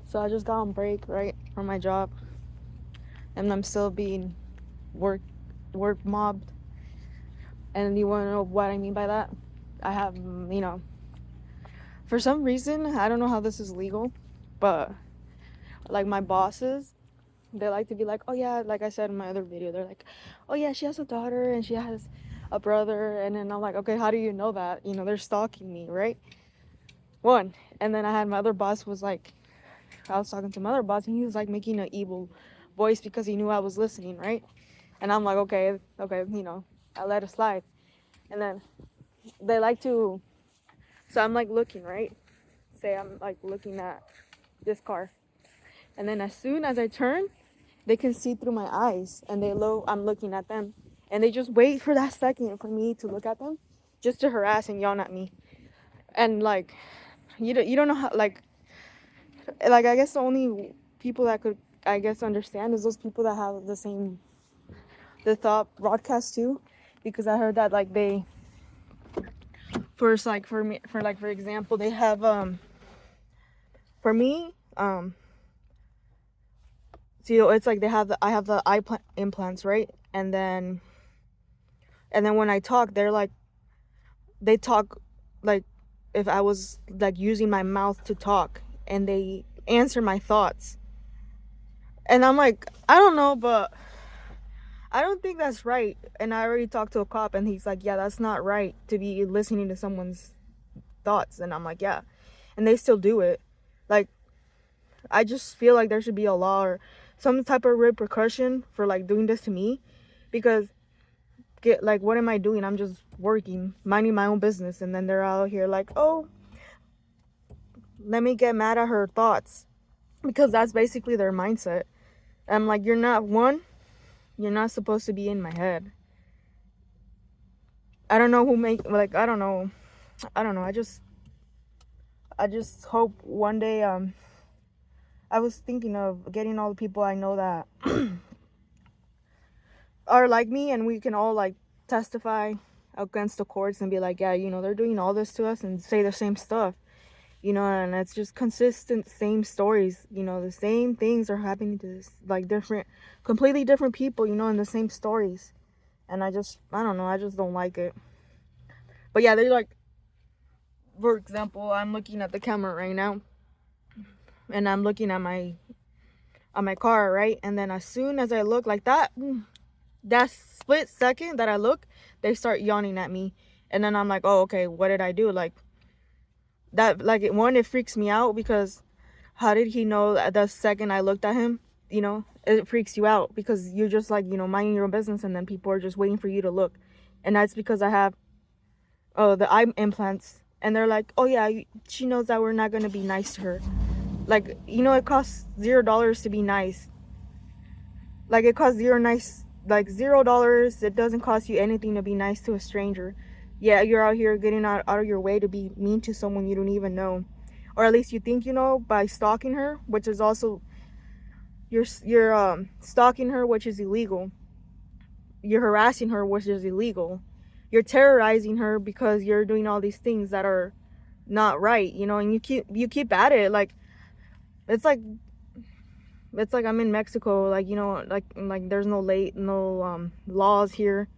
So I just got on break, right, from my job, and I'm still being work work mobbed. And you want to know what I mean by that? I have, for some reason, I don't know how this is legal, but like my bosses, they like to be like, oh yeah, like I said in my other video, they're like, oh yeah, she has a daughter and she has a brother. And then I'm like, okay, how do you know that? They're stalking me, right? One. And then I had my other boss was like, I was talking to my other boss and he was like making an evil voice because he knew I was listening, right? And I'm like, okay, okay, I let it slide. And then they like to, so I'm like looking, right? Say I'm like looking at this car. And then as soon as I turn, they can see through my eyes and I'm looking at them. And they just wait for that second for me to look at them just to harass and yawn at me. And like, you don't know how, I guess the only people that could, I guess, understand is those people that have the thought broadcast too. Because I heard that like they, first, like for me, for example, they have, for me, so it's like I have the implants, right? And then when I talk, they talk like if I was like using my mouth to talk, and they answer my thoughts. And I'm like, I don't know, but I don't think that's right. And I already talked to a cop and he's like, yeah, that's not right to be listening to someone's thoughts. And I'm like, yeah. And they still do it. Like, I just feel like there should be a law or some type of repercussion for like doing this to me, because what am I doing? I'm just working, minding my own business, and then they're out here like, oh, let me get mad at her thoughts, because that's basically their mindset. I'm like, you're not supposed to be in my head. I don't know who make, like, I don't know. I just hope one day, I was thinking of getting all the people I know that are like me, and we can all like testify against the courts and be like, yeah, they're doing all this to us, and say the same stuff, and it's just consistent same stories, the same things are happening to this, like, completely different people, in the same stories. And I don't know, I just don't like it. But yeah, they're like, for example, I'm looking at the camera right now, and I'm looking at my car, right? And then as soon as I look like that split second that I look, they start yawning at me. And then I'm like, oh, okay, what did I do? Like, that, like, it freaks me out, because how did he know that the second I looked at him? It freaks you out, because you're just like, minding your own business, and then people are just waiting for you to look. And that's because I have the eye implants, and they're like, oh yeah, she knows that we're not gonna be nice to her. Like, it costs $0 to be nice. Like, it costs $0. It doesn't cost you anything to be nice to a stranger. Yeah, you're out here getting out of your way to be mean to someone you don't even know, or at least you think you know, by stalking her, which is also, you're stalking her, which is illegal. You're harassing her, which is illegal. You're terrorizing her because you're doing all these things that are not right, and you keep at it. Like, it's like I'm in Mexico, like, like there's no laws here.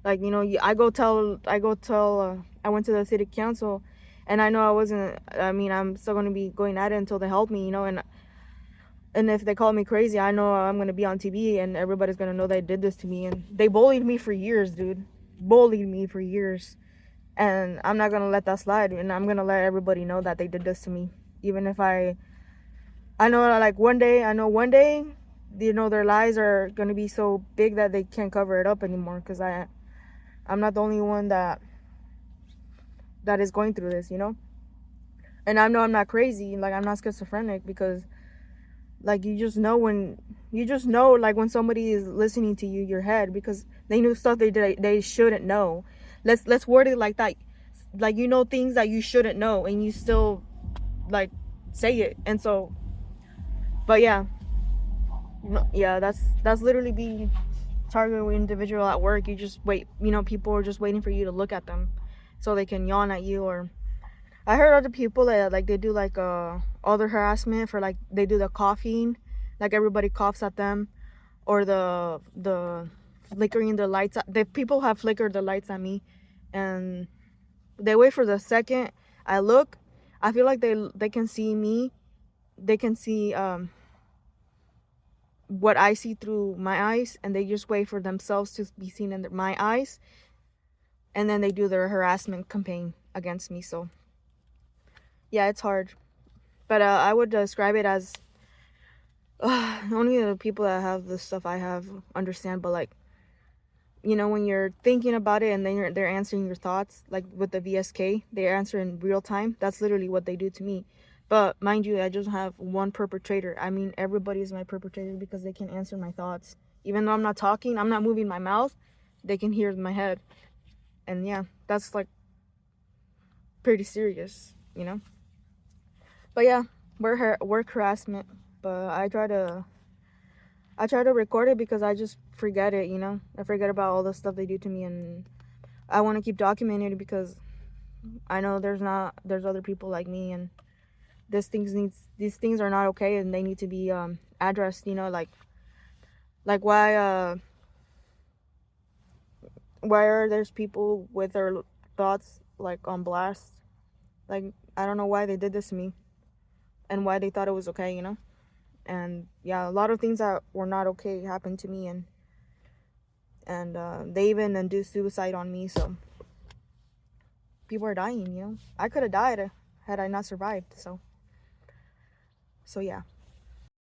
Like, I went to the city council, and I know I'm still going to be going at it until they help me, and if they call me crazy, I know I'm going to be on TV, and everybody's going to know they did this to me. And they bullied me for years, dude. Bullied me for years. And I'm not going to let that slide, and I'm going to let everybody know that they did this to me. Even if I know, like, one day, their lies are going to be so big that they can't cover it up anymore, because I'm not the only one that is going through this, And I know I'm not crazy, like, I'm not schizophrenic, because, like, you just know, like, when somebody is listening to your head, because they knew stuff they shouldn't know. Let's word it like that. Like, things that you shouldn't know, and you still, like, say it. And so, but yeah, that's literally being targeted with individual at work. You just wait, people are just waiting for you to look at them so they can yawn at you, or I heard other people that like they do like other harassment for like they do the coughing, like everybody coughs at them, or the flickering the lights. The people have flickered the lights at me, and they wait for the second I look. I feel like they can see me. They can see what I see through my eyes, and they just wait for themselves to be seen in my eyes, and then they do their harassment campaign against me. So yeah, it's hard, but I would describe it as only the people that have the stuff I have understand. But like, you know, when you're thinking about it and then they're answering your thoughts, like with the VSK, they answer in real time. That's literally what they do to me. But mind you, I just have one perpetrator. I mean, everybody is my perpetrator because they can answer my thoughts. Even though I'm not talking, I'm not moving my mouth, they can hear my head. And yeah, that's like pretty serious, you know? But yeah, work harassment. But I try to record it because I just forget it, you know? I forget about all the stuff they do to me, and I want to keep documenting it because I know there's other people like me, and these things are not okay, and they need to be addressed, you know, like why are there's people with their thoughts like on blast? Like, I don't know why they did this to me and why they thought it was okay, you know? And yeah, a lot of things that were not okay happened to me, and they even induced suicide on me. So people are dying, you know. I could have died had I not survived. So yeah.